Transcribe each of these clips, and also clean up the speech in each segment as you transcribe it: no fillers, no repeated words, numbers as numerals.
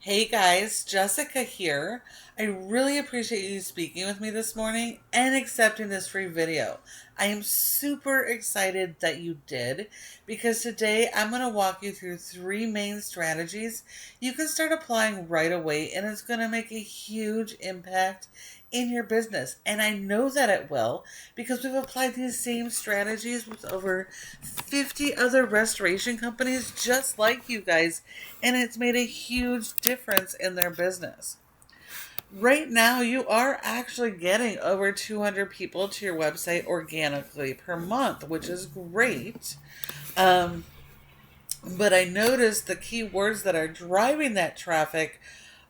Hey guys, Jessica here. I really appreciate you speaking with me this morning and accepting this free video. I am super excited that you did because today I'm going to walk you through three main strategies you can start applying right away, and it's going to make a huge impact in your business. And I know that it will because we've applied these same strategies with over 50 other restoration companies just like you guys, and it's made a huge difference in their business. Right now, you are actually getting over 200 people to your website organically per month, which is great. Um, but I noticed the keywords that are driving that traffic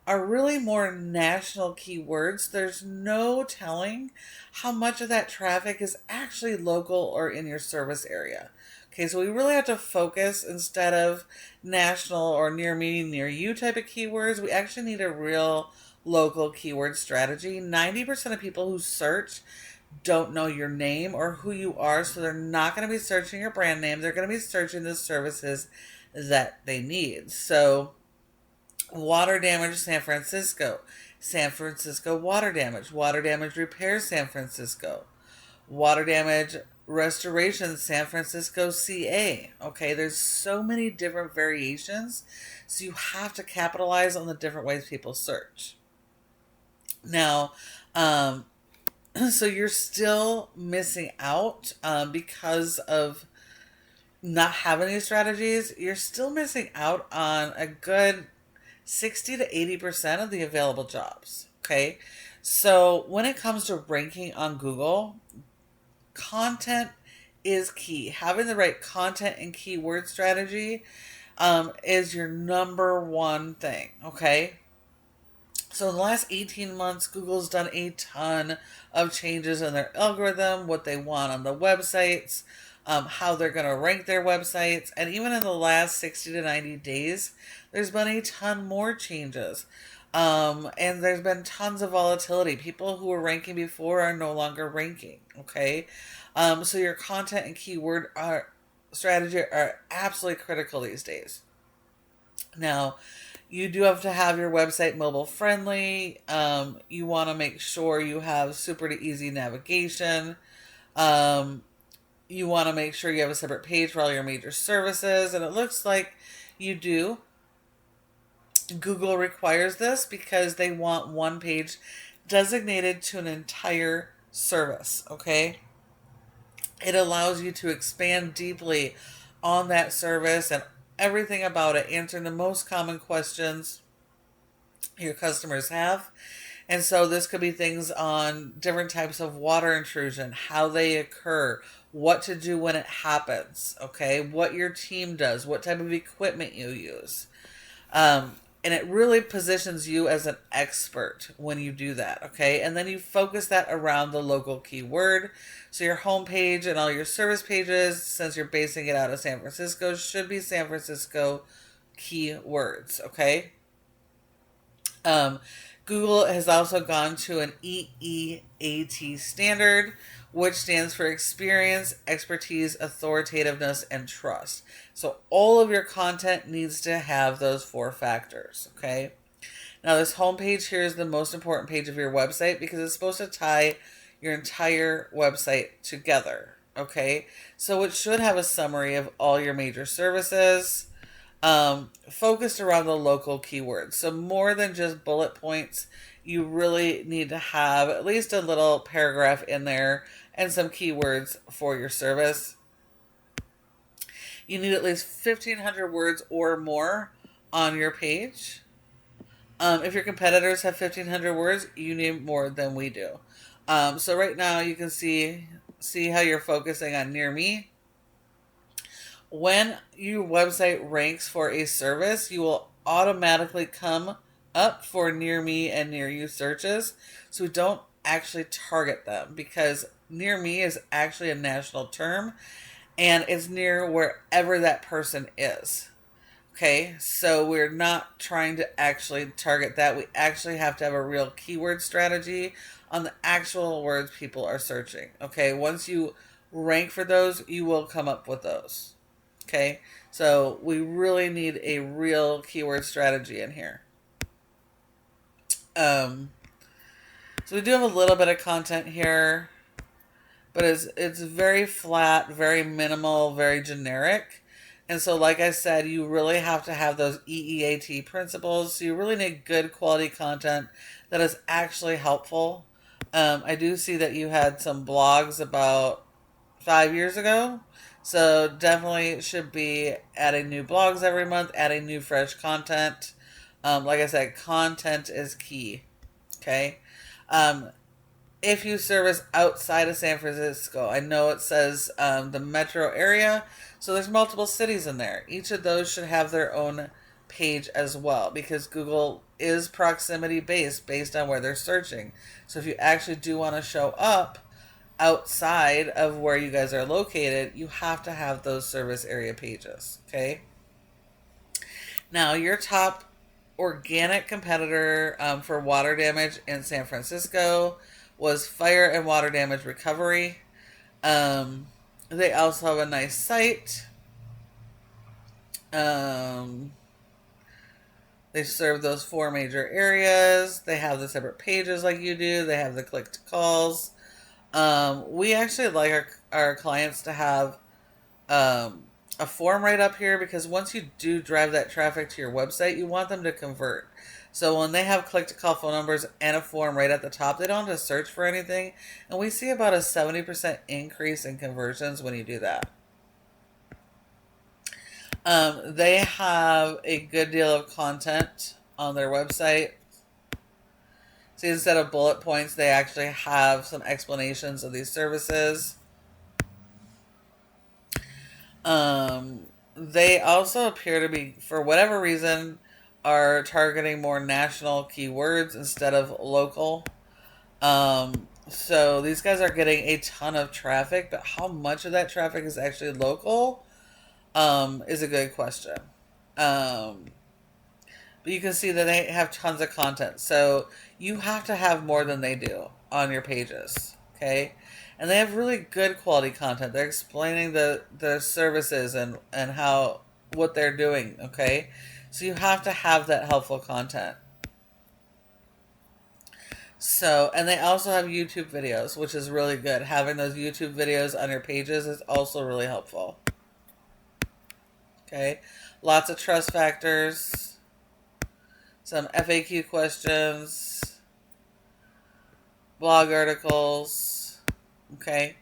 are really more national keywords. There's no telling how much of that traffic is actually local or in your service area. Okay, so we really have to focus instead of national or near me, near you type of keywords. We actually need a real local keyword strategy. 90% of people who search don't know your name or who you are, so they're not going to be searching your brand name. They're going to be searching the services that they need. So, water damage San Francisco, San Francisco water damage repair San Francisco, water damage restoration San Francisco CA. Okay, there's so many different variations, so you have to capitalize on the different ways people search. Now, so you're still missing out because of not having these strategies. You're still missing out on a good 60 to 80% of the available jobs. Okay. So when it comes to ranking on Google, content is key. Having the right content and keyword strategy is your number one thing. Okay. So in the last 18 months, Google's done a ton of changes in their algorithm, what they want on the websites, how they're going to rank their websites. And even in the last 60 to 90 days, there's been a ton more changes. And there's been tons of volatility. People who were ranking before are no longer ranking. Okay. So your content and keyword strategy are absolutely critical these days. Now, you do have to have your website mobile friendly. You want to make sure you have super to easy navigation. Um, you want to make sure you have a separate page for all your major services, and it looks like you do. Google requires this because they want one page designated to an entire service. Okay, it allows you to expand deeply on that service and everything about it, answering the most common questions your customers have. And so this could be things on different types of water intrusion, how they occur, what to do when it happens, okay, what your team does, what type of equipment you use. And it really positions you as an expert when you do that, okay? And then you focus that around the local keyword. So your homepage and all your service pages, since you're basing it out of San Francisco, should be San Francisco keywords, okay? Google has also gone to an EEAT standard, which stands for experience, expertise, authoritativeness, and trust. So all of your content needs to have those four factors, okay? Now this homepage here is the most important page of your website because it's supposed to tie your entire website together, okay? So it should have a summary of all your major services, focused around the local keywords. So more than just bullet points, you really need to have at least a little paragraph in there and some keywords for your service. You need at least 1,500 words or more on your page. If your competitors have 1,500 words, you need more than we do. So right now you can see how you're focusing on near me. When your website ranks for a service, you will automatically come up for near me and near you searches. So we don't actually target them because near me is actually a national term and it's near wherever that person is. Okay, so we're not trying to actually target that. We actually have to have a real keyword strategy on the actual words people are searching. Okay, once you rank for those, you will come up with those. Okay, so we really need a real keyword strategy in here. So we do have a little bit of content here, but it's very flat, very minimal, very generic. And so, like I said, you really have to have those 𝑒𝑒𝑎𝑡 principles. So you really need good quality content that is actually helpful. I do see that you had some blogs about 5 years ago. So definitely should be adding new blogs every month, adding new fresh content. Like I said, content is key. Okay. Um, if you service outside of San Francisco, I know it says the metro area, so there's multiple cities in there. Each of those should have their own page as well, because Google is proximity based on where they're searching. So if you actually do want to show up outside of where you guys are located, you have to have those service area pages. Okay. Now, your top organic competitor for water damage in San Francisco was Fire and Water Damage Recovery. They also have a nice site. They serve those 4 major areas. They have the separate pages like you do. They have the click to calls. We actually like our clients to have a form right up here, because once you do drive that traffic to your website, you want them to convert. So when they have click to call phone numbers and a form right at the top, they don't have to search for anything. And we see about a 70% increase in conversions when you do that. They have a good deal of content on their website. See, instead of bullet points, they actually have some explanations of these services. They also appear to be, for whatever reason, are targeting more national keywords instead of local. So these guys are getting a ton of traffic, but how much of that traffic is actually local is a good question. But you can see that they have tons of content. So you have to have more than they do on your pages. Okay. And they have really good quality content. They're explaining the services and what they're doing. Okay. So you have to have that helpful content. So, and they also have YouTube videos, which is really good. Having those YouTube videos on your pages is also really helpful. Okay. Lots of trust factors. Some FAQ questions. Blog articles. Okay.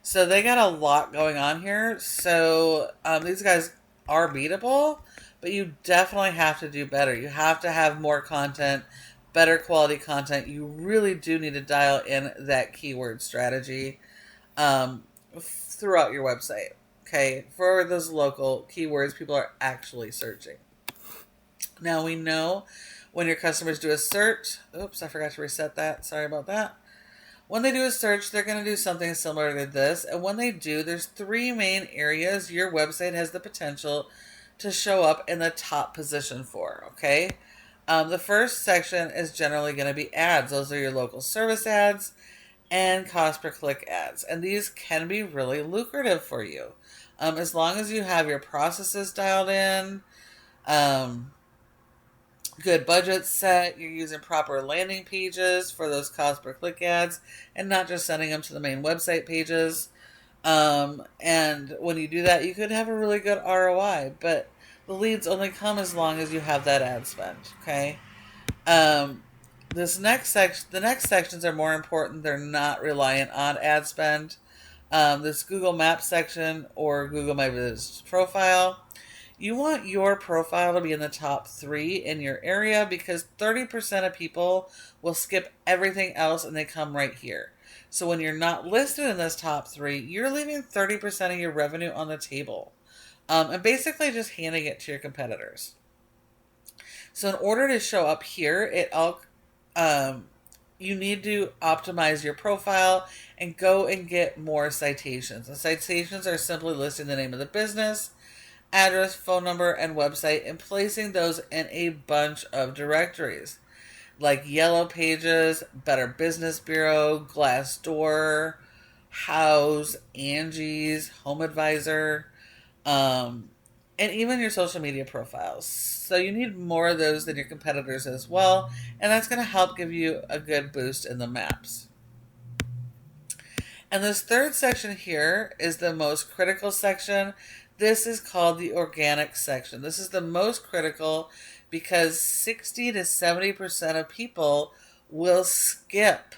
So they got a lot going on here. So these guys are beatable, but you definitely have to do better. You have to have more content, better quality content. You really do need to dial in that keyword strategy throughout your website. Okay. For those local keywords people are actually searching. Now we know when your customers do a search, oops, I forgot to reset that. Sorry about that. When they do a search, they're going to do something similar to this. And when they do, there's 3 main areas your website has the potential to show up in the top position for, okay? The first section is generally going to be ads. Those are your local service ads and cost per click ads. And these can be really lucrative for you. As long as you have your processes dialed in, good budget set, you're using proper landing pages for those cost per click ads and not just sending them to the main website pages. And when you do that, you could have a really good ROI, but the leads only come as long as you have that ad spend. Okay. The next sections are more important. They're not reliant on ad spend. This Google Maps section or Google My Business profile. You want your profile to be in the top 3 in your area, because 30% of people will skip everything else and they come right here. So when you're not listed in this top 3, you're leaving 30% of your revenue on the table. And basically just handing it to your competitors. So in order to show up here, you need to optimize your profile and go and get more citations. The citations are simply listing the name of the business, address, phone number, and website, and placing those in a bunch of directories like Yellow Pages, Better Business Bureau, Glassdoor, Houzz, Angie's, Home Advisor, and even your social media profiles. So you need more of those than your competitors as well, and that's going to help give you a good boost in the maps. And this third section here is the most critical section. This is called the organic section. This is the most critical because 60 to 70% of people will skip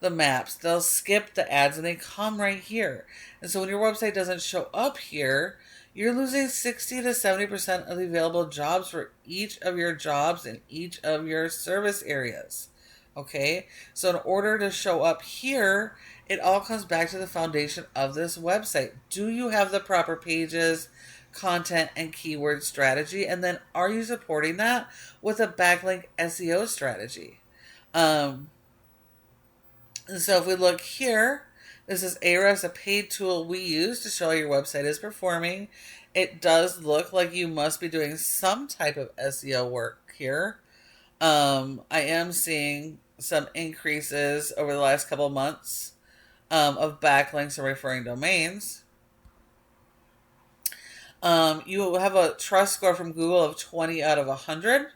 the maps. They'll skip the ads and they come right here. And so when your website doesn't show up here, you're losing 60 to 70% of the available jobs for each of your jobs in each of your service areas. Okay, so in order to show up here, it all comes back to the foundation of this website. Do you have the proper pages, content, and keyword strategy? And then are you supporting that with a backlink SEO strategy? And so if we look here, this is Ahrefs, a paid tool we use to show how your website is performing. It does look like you must be doing some type of SEO work here. I am seeing some increases over the last couple of months of backlinks and referring domains. You have a trust score from Google of 20 out of 100.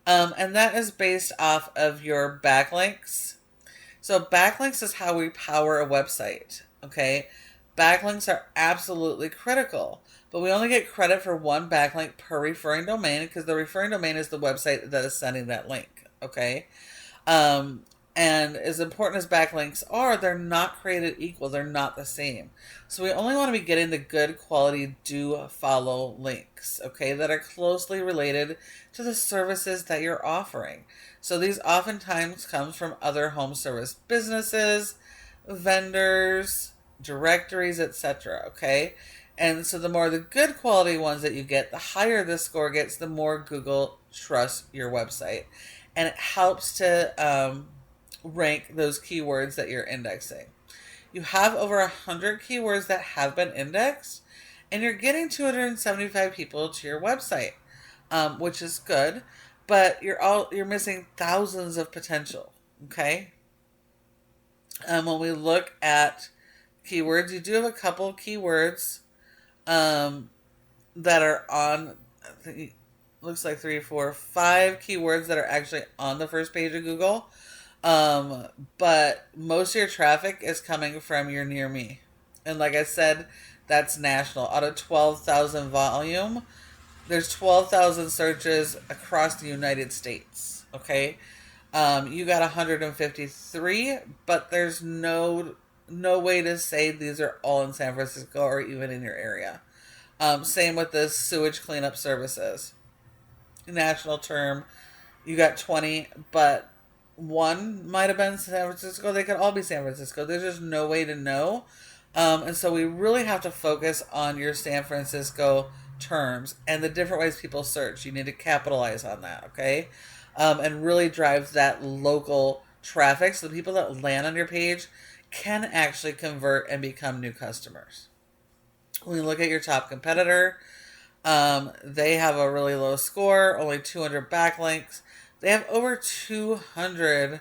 And that is based off of your backlinks. So backlinks is how we power a website, okay? Backlinks are absolutely critical, but we only get credit for one backlink per referring domain because the referring domain is the website that is sending that link, okay? And as important as backlinks are, they're not created equal. They're not the same. So we only want to be getting the good quality do follow links, okay, that are closely related to the services that you're offering. So these oftentimes comes from other home service businesses, vendors, directories, etc. Okay, and so the more the good quality ones that you get, the higher the score gets, the more Google trusts your website, and it helps to rank those keywords that you're indexing. You have over 100 keywords that have been indexed, and you're getting 275 people to your website, which is good. But you're missing thousands of potential. Okay. When we look at keywords, you do have a couple of keywords that are on. I think it looks like 3, 4, 5 keywords that are actually on the first page of Google. But most of your traffic is coming from your near me, and like I said, that's national. Out of 12,000 volume, there's 12,000 searches across the United States. Okay, you got 153, but there's no way to say these are all in San Francisco or even in your area. Same with the sewage cleanup services. National term, you got 20, but one might have been San Francisco. They could all be San Francisco. There's just no way to know. And so we really have to focus on your San Francisco terms and the different ways people search. You need to capitalize on that, okay? And really drive that local traffic so the people that land on your page can actually convert and become new customers. When you look at your top competitor, they have a really low score, only 200 backlinks. They have over 200,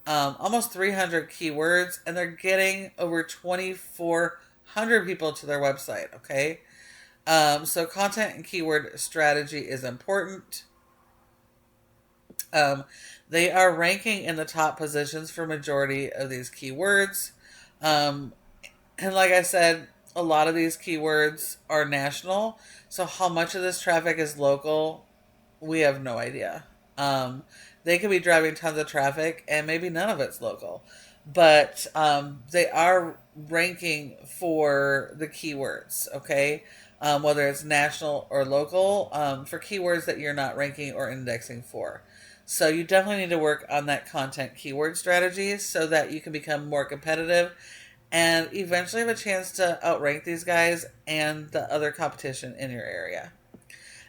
almost 300 keywords, and they're getting over 2,400 people to their website, okay? So content and keyword strategy is important. They are ranking in the top positions for majority of these keywords. And like I said, a lot of these keywords are national. So how much of this traffic is local, we have no idea. They could be driving tons of traffic and maybe none of it's local. But they are ranking for the keywords, okay? Whether it's national or local, for keywords that you're not ranking or indexing for. So you definitely need to work on that content keyword strategy so that you can become more competitive and eventually have a chance to outrank these guys and the other competition in your area.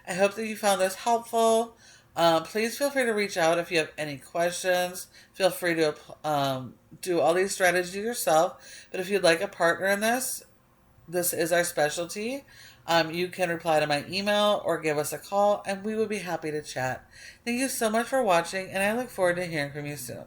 I hope that you found this helpful. Please feel free to reach out if you have any questions. Feel free to do all these strategies yourself. But if you'd like a partner in this is our specialty. You can reply to my email or give us a call, and we would be happy to chat. Thank you so much for watching, and I look forward to hearing from you soon.